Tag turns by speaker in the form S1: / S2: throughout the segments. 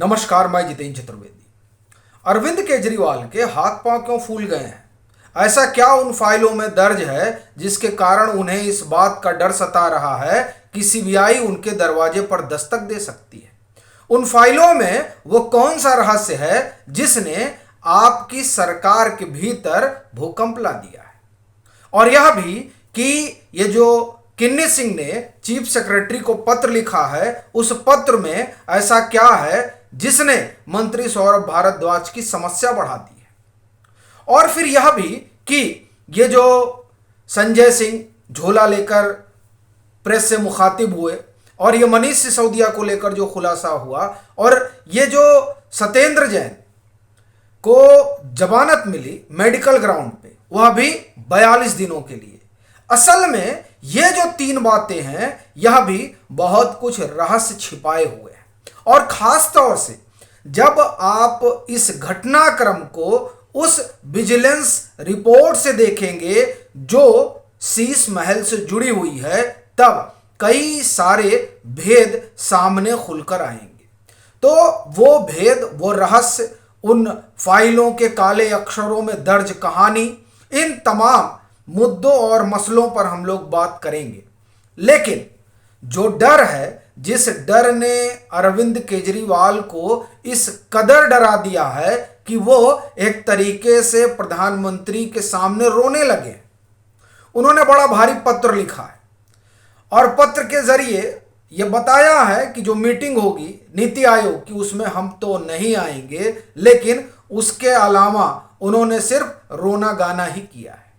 S1: नमस्कार, मैं जितेंद्र चतुर्वेदी। अरविंद केजरीवाल के हाथ पांव क्यों फूल गए हैं? ऐसा क्या उन फाइलों में दर्ज है जिसके कारण उन्हें इस बात का डर सता रहा है कि सीबीआई उनके दरवाजे पर दस्तक दे सकती है? उन फाइलों में वो कौन सा रहस्य है जिसने आपकी सरकार के भीतर भूकंप ला दिया है? और यह भी कि ये जो किन्नी सिंह ने चीफ सेक्रेटरी को पत्र लिखा है, उस पत्र में ऐसा क्या है जिसने मंत्री सौरभ भारद्वाज की समस्या बढ़ा दी है? और फिर यह भी कि ये जो संजय सिंह झोला लेकर प्रेस से मुखातिब हुए और ये मनीष सिसोदिया को लेकर जो खुलासा हुआ और ये जो सत्येंद्र जैन को जमानत मिली मेडिकल ग्राउंड पे, वह भी 42 दिनों के लिए। असल में ये जो तीन बातें हैं, यह भी बहुत कुछ रहस्य छिपाए हुए हैं। और खास तौर से जब आप इस घटनाक्रम को उस विजिलेंस रिपोर्ट से देखेंगे जो शीश महल से जुड़ी हुई है, तब कई सारे भेद सामने खुलकर आएंगे। तो वो भेद, वो रहस्य, उन फाइलों के काले अक्षरों में दर्ज कहानी, इन तमाम मुद्दों और मसलों पर हम लोग बात करेंगे। लेकिन जो डर है, जिस डर ने अरविंद केजरीवाल को इस कदर डरा दिया है कि वो एक तरीके से प्रधानमंत्री के सामने रोने लगे। उन्होंने बड़ा भारी पत्र लिखा है और पत्र के जरिए ये बताया है कि जो मीटिंग होगी नीति आयोग की, उसमें हम तो नहीं आएंगे, लेकिन उसके अलावा उन्होंने सिर्फ रोना गाना ही किया है।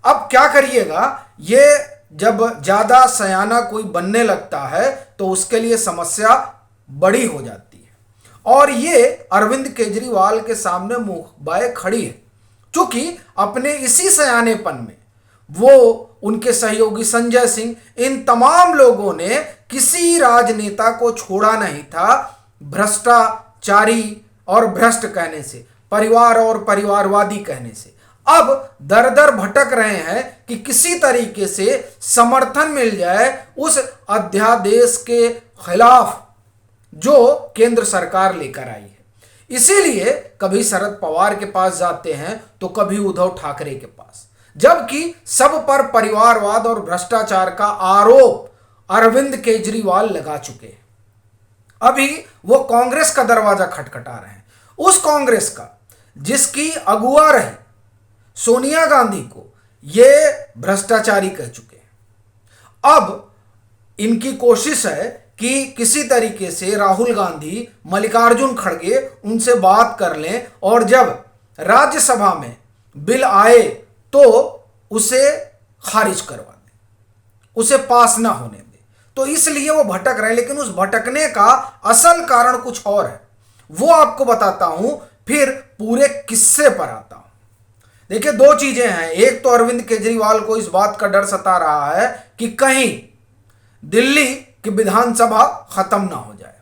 S1: अब क्या करिएगा, ये जब ज्यादा सयाना कोई बनने लगता है तो उसके लिए समस्या बड़ी हो जाती है। और ये अरविंद केजरीवाल के सामने मुंह बाए खड़ी है, क्योंकि अपने इसी सयानेपन में वो, उनके सहयोगी संजय सिंह, इन तमाम लोगों ने किसी राजनेता को छोड़ा नहीं था भ्रष्टाचारी और भ्रष्ट कहने से, परिवार और परिवारवादी कहने से। अब दर दर भटक रहे हैं कि किसी तरीके से समर्थन मिल जाए उस अध्यादेश के खिलाफ जो केंद्र सरकार लेकर आई है। इसीलिए कभी शरद पवार के पास जाते हैं तो कभी उद्धव ठाकरे के पास, जबकि सब पर परिवारवाद और भ्रष्टाचार का आरोप अरविंद केजरीवाल लगा चुके हैं। अभी वो कांग्रेस का दरवाजा खटखटा रहे हैं, उस कांग्रेस का जिसकी अगुआ रही सोनिया गांधी को ये भ्रष्टाचारी कह चुके हैं। अब इनकी कोशिश है कि किसी तरीके से राहुल गांधी, मल्लिकार्जुन खड़गे उनसे बात कर लें और जब राज्यसभा में बिल आए तो उसे खारिज करवा दें, उसे पास ना होने दें। तो इसलिए वो भटक रहे हैं, लेकिन उस भटकने का असल कारण कुछ और है। वो आपको बताता हूं, फिर पूरे किस्से पर आता हूं। देखिए, दो चीजें हैं। एक तो अरविंद केजरीवाल को इस बात का डर सता रहा है कि कहीं दिल्ली की विधानसभा खत्म ना हो जाए,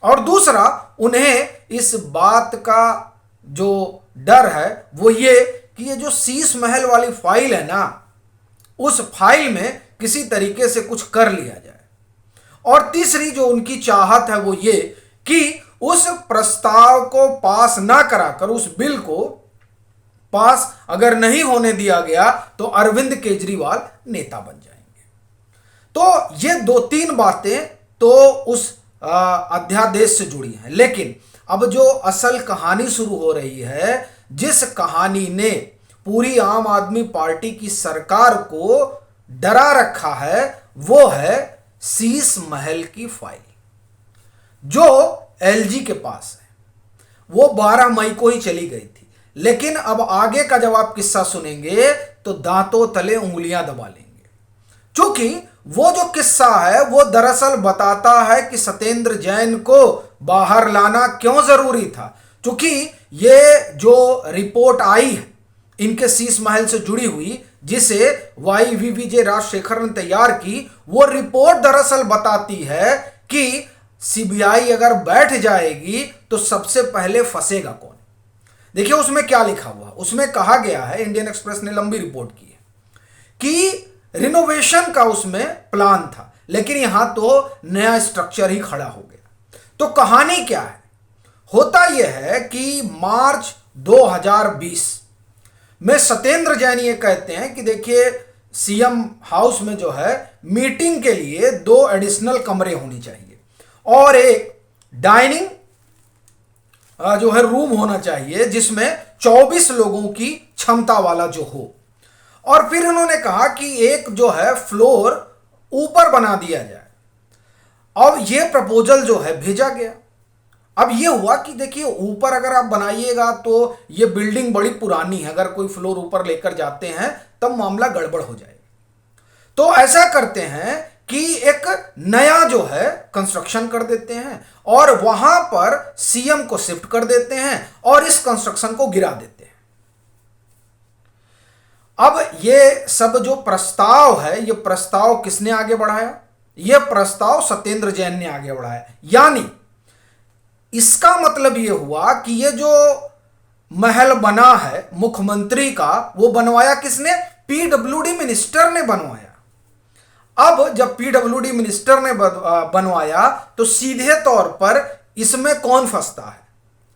S1: और दूसरा उन्हें इस बात का जो डर है वो ये कि ये जो शीश महल वाली फाइल है ना, उस फाइल में किसी तरीके से कुछ कर लिया जाए। और तीसरी जो उनकी चाहत है वो ये कि उस प्रस्ताव को पास ना कराकर, उस बिल को पास अगर नहीं होने दिया गया तो अरविंद केजरीवाल नेता बन जाएंगे। तो ये दो तीन बातें तो उस अध्यादेश से जुड़ी हैं। लेकिन अब जो असल कहानी शुरू हो रही है, जिस कहानी ने पूरी आम आदमी पार्टी की सरकार को डरा रखा है, वो है शीश महल की फाइल जो एलजी के पास है। वो 12 मई को ही चली गई थी, लेकिन अब आगे का जब आप किस्सा सुनेंगे तो दांतों तले उंगलियां दबा लेंगे, क्योंकि वो जो किस्सा है वो दरअसल बताता है कि सत्येंद्र जैन को बाहर लाना क्यों जरूरी था। क्योंकि ये जो रिपोर्ट आई है इनके शीश महल से जुड़ी हुई, जिसे YVVJ राजशेखर ने तैयार की, वो रिपोर्ट दरअसल बताती है कि सीबीआई अगर बैठ जाएगी तो सबसे पहले फंसेगा कौन। देखिए उसमें क्या लिखा हुआ, उसमें कहा गया है, इंडियन एक्सप्रेस ने लंबी रिपोर्ट की है कि रिनोवेशन का उसमें प्लान था, लेकिन यहां तो नया स्ट्रक्चर ही खड़ा हो गया। तो कहानी क्या है होता यह है कि मार्च 2020 में सत्येंद्र जैन ये कहते हैं कि देखिए सीएम हाउस में जो है मीटिंग के लिए 2 एडिशनल कमरे होनी चाहिए और एक डाइनिंग जो है रूम होना चाहिए जिसमें 24 लोगों की क्षमता वाला जो हो। और फिर उन्होंने कहा कि एक जो है फ्लोर ऊपर बना दिया जाए। अब ये प्रपोजल जो है भेजा गया। अब ये हुआ कि देखिए ऊपर अगर आप बनाइएगा तो ये बिल्डिंग बड़ी पुरानी है, अगर कोई फ्लोर ऊपर लेकर जाते हैं तब मामला गड़बड़ हो जाएगा। तो ऐसा करते हैं कि एक नया जो है कंस्ट्रक्शन कर देते हैं और वहां पर सीएम को शिफ्ट कर देते हैं और इस कंस्ट्रक्शन को गिरा देते हैं। अब ये सब जो प्रस्ताव है, ये प्रस्ताव किसने आगे बढ़ाया? ये प्रस्ताव सत्येंद्र जैन ने आगे बढ़ाया। यानी इसका मतलब ये हुआ कि ये जो महल बना है मुख्यमंत्री का, वो बनवाया किसने? पीडब्ल्यूडी मिनिस्टर ने बनवाया। अब जब पीडब्ल्यूडी मिनिस्टर ने बनवाया तो सीधे तौर पर इसमें कौन फंसता है?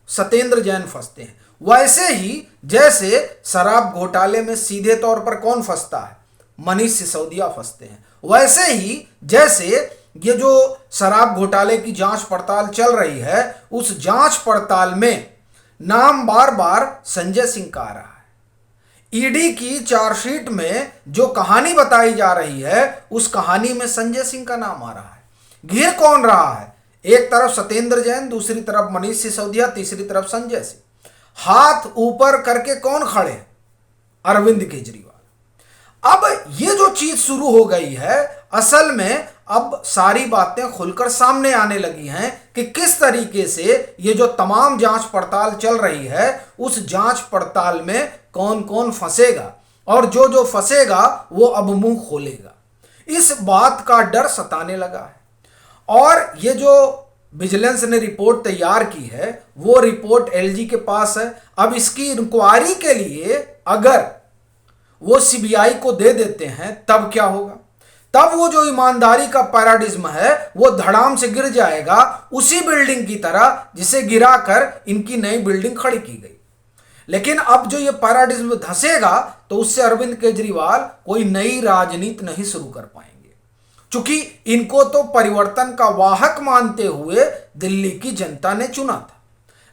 S1: सत्येंद्र जैन फंसते हैं। वैसे ही जैसे शराब घोटाले में सीधे तौर पर कौन फंसता है? मनीष सिसोदिया फंसते हैं। वैसे ही जैसे ये जो शराब घोटाले की जांच पड़ताल चल रही है, उस जांच पड़ताल में नाम बार बार संजय सिंह का आ रहा है। ईडी की चार्जशीट में जो कहानी बताई जा रही है उस कहानी में संजय सिंह का नाम आ रहा है। घिर कौन रहा है? एक तरफ सत्येंद्र जैन, दूसरी तरफ मनीष सिसोदिया, तीसरी तरफ संजय सिंह। हाथ ऊपर करके कौन खड़े? अरविंद केजरीवाल। अब ये जो चीज शुरू हो गई है, असल में अब सारी बातें खुलकर सामने आने लगी हैं कि किस तरीके से ये जो तमाम जांच पड़ताल चल रही है उस जांच पड़ताल में कौन कौन फंसेगा और जो जो फंसेगा वो अब मुंह खोलेगा। इस बात का डर सताने लगा है। और ये जो विजिलेंस ने रिपोर्ट तैयार की है वो रिपोर्ट एलजी के पास है। अब इसकी इंक्वायरी के लिए अगर वो सीबीआई को दे देते हैं तब क्या होगा? तब वो जो ईमानदारी का पैराडिज्म है वो धड़ाम से गिर जाएगा, उसी बिल्डिंग की तरह जिसे गिराकर इनकी नई बिल्डिंग खड़ी की गई। लेकिन अब जो ये पैराडिज्म धंसेगा तो उससे अरविंद केजरीवाल कोई नई राजनीति नहीं शुरू कर पाएंगे, क्योंकि इनको तो परिवर्तन का वाहक मानते हुए दिल्ली की जनता ने चुना था।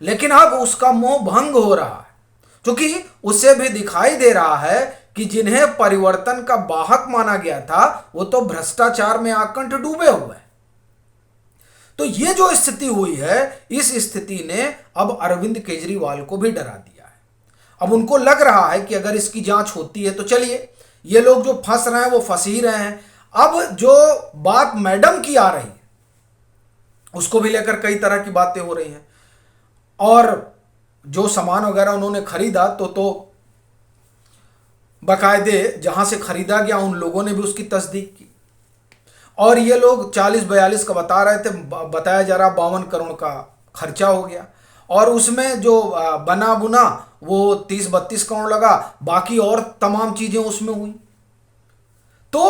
S1: लेकिन अब उसका मोह भंग हो रहा है, क्योंकि उसे भी दिखाई दे रहा है कि जिन्हें परिवर्तन का वाहक माना गया था वो तो भ्रष्टाचार में आकंठ डूबे हुए हैं। तो ये जो स्थिति हुई है, इस स्थिति ने अब अरविंद केजरीवाल को भी डरा दिया है। अब उनको लग रहा है कि अगर इसकी जांच होती है तो चलिए, ये लोग जो फंस रहे हैं वो फंस ही रहे हैं। अब जो बात मैडम की आ रही है उसको भी लेकर कई तरह की बातें हो रही हैं। और जो सामान वगैरह उन्होंने खरीदा तो बाकायदे जहां से खरीदा गया उन लोगों ने भी उसकी तस्दीक की। और ये लोग 40-42 का बता रहे थे, बताया जा रहा 52 करोड़ का खर्चा हो गया। और उसमें जो बना बुना वो 30-32 करोड़ लगा, बाकी और तमाम चीजें उसमें हुई। तो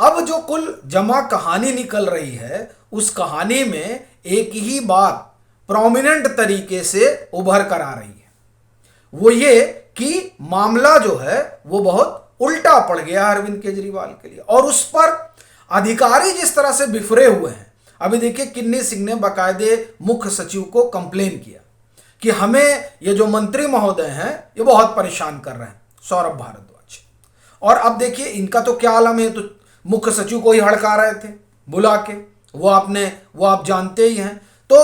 S1: अब जो कुल जमा कहानी निकल रही है उस कहानी में एक ही बात प्रोमिनेंट तरीके से उभर कर आ रही है, वो ये कि मामला जो है वो बहुत उल्टा पड़ गया अरविंद केजरीवाल के लिए। और उस पर अधिकारी जिस तरह से बिफरे हुए हैं, अभी देखिए किन्नी सिंह ने बाकायदे मुख्य सचिव को कंप्लेन किया कि हमें ये जो मंत्री महोदय हैं ये बहुत परेशान कर रहे हैं, सौरभ भारद्वाज। और अब देखिए इनका तो क्या आलम है, तो मुख्य सचिव को ही हड़का रहे थे बुला के, वो आप जानते ही हैं। तो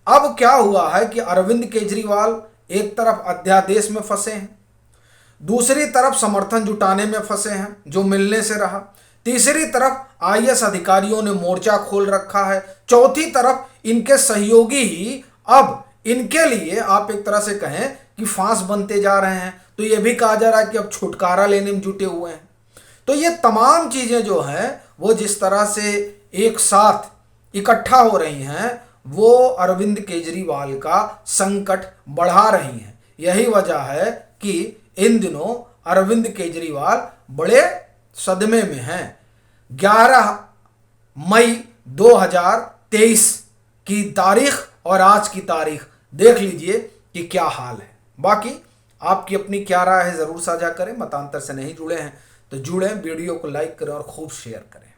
S1: अब क्या हुआ है कि अरविंद केजरीवाल एक तरफ अध्यादेश में फंसे हैं, दूसरी तरफ समर्थन जुटाने में फंसे हैं जो मिलने से रहा, तीसरी तरफ आईएएस अधिकारियों ने मोर्चा खोल रखा है, चौथी तरफ इनके सहयोगी ही अब इनके लिए आप एक तरह से कहें कि फांस बनते जा रहे हैं। तो ये भी कहा जा रहा है कि अब छुटकारा लेने में जुटे हुए हैं। तो ये तमाम चीजें जो हैं वो जिस तरह से एक साथ इकट्ठा हो रही हैं वो अरविंद केजरीवाल का संकट बढ़ा रही हैं। यही वजह है कि इन दिनों अरविंद केजरीवाल बड़े सदमे में हैं। 11 मई 2023 की तारीख और आज की तारीख देख लीजिए कि क्या हाल है। बाकी आपकी अपनी क्या राय है ज़रूर साझा करें। मतांतर से नहीं जुड़े हैं तो जुड़ें, वीडियो को लाइक करें और खूब शेयर करें।